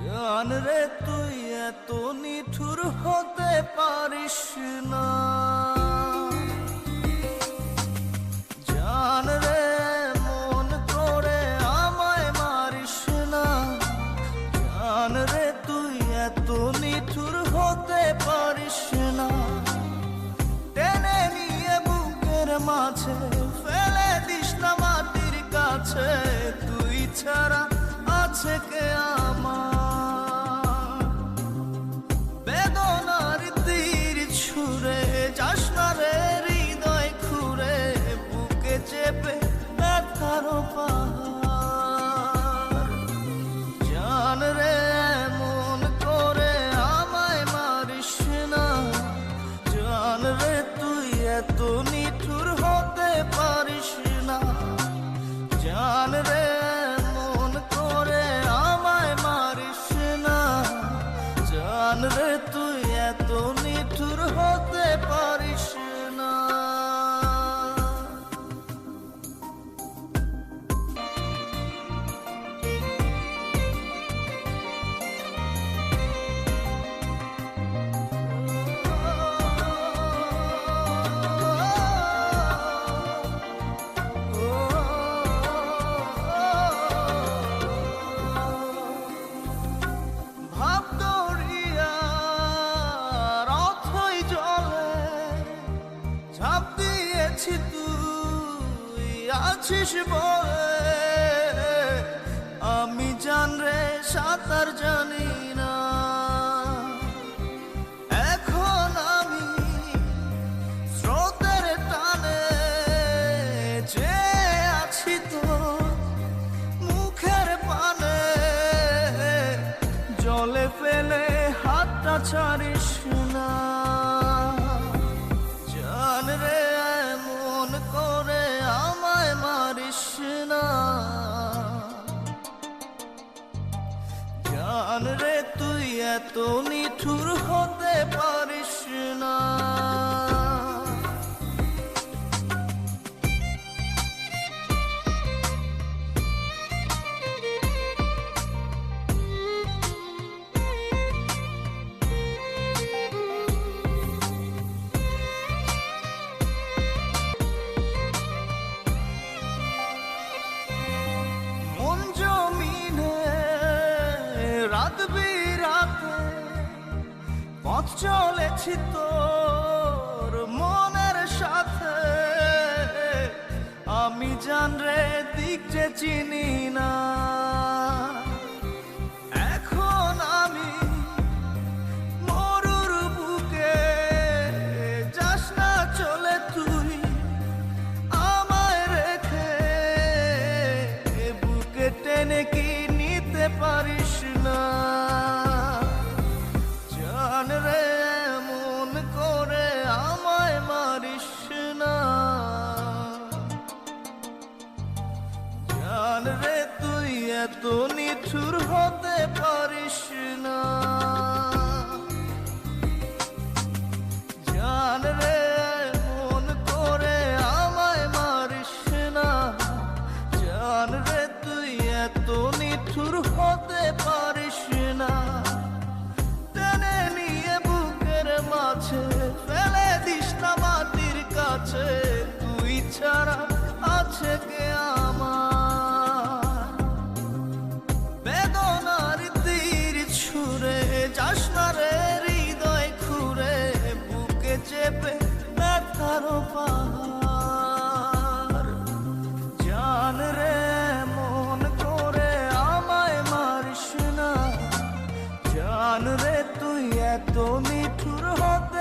জান রে তুই এত নিঠুর হতে পারিস না, জান রে মন করে আমায় মারিস না, জান রে তুই এত নিঠুর হতে পারিস না। টেনে নিয়ে বুকের মাঝে ফেলে দিস না মাটির কাছে, তুই ছাড়া আছে কে আমার। বেদনার তীর ছুঁড়ে যাস না রে হৃদয় খুঁড়ে, বুকে চেপে ব্যথার পাহাড়। জান রে মন করে আমায় মারিস না, জান রে তুই এত নিঠুর হতে পারিস না, জান রে মন করে আমায় মারিস না, জান রে তুই এত নিঠুর হতে পারিস না। ঝাঁপ দিয়েছি তুই আছিস বলে, আমি জান রে সাঁতার জানি না। এখন আমি স্রোতের টানে যে আছি তো মুখের পানে, জলে ফেলে হাতটা ছাড়িস না। জান রে মন করে আমায় মারিস না, জান রে তুই এত নিঠুর হতে পারিস না। রাত বিরাতে পথ চলেছি তোর মনের সাথে, আমি জান রে দিক যে চিনি না। এখন আমি মরুর বুকে, যাস না চলে তুই আমায় রেখে, বুকে টেনে কি নিতে পারিস না। জান রে মন করে আমায় মারিস না, জান রে তুই এত নিঠুর হতে পারিস না। জান রে মন করে আমায় মারিস না, জান রে তুই এত নিঠুর হতে পারিস না। টেনে নিয়ে বুকের মাঝে ফেলে দিস না মাটির কাছে, তুই ছাড়া আছে কে আমার। বেদনার তীর ছুঁড়ে যাস না রে হৃদয় খুঁড়ে, বুকে চেপে ব্যথার পাহাড়। জান রে মন করে আমায় মারিস না, জান রে তুই এত নিঠুর হতে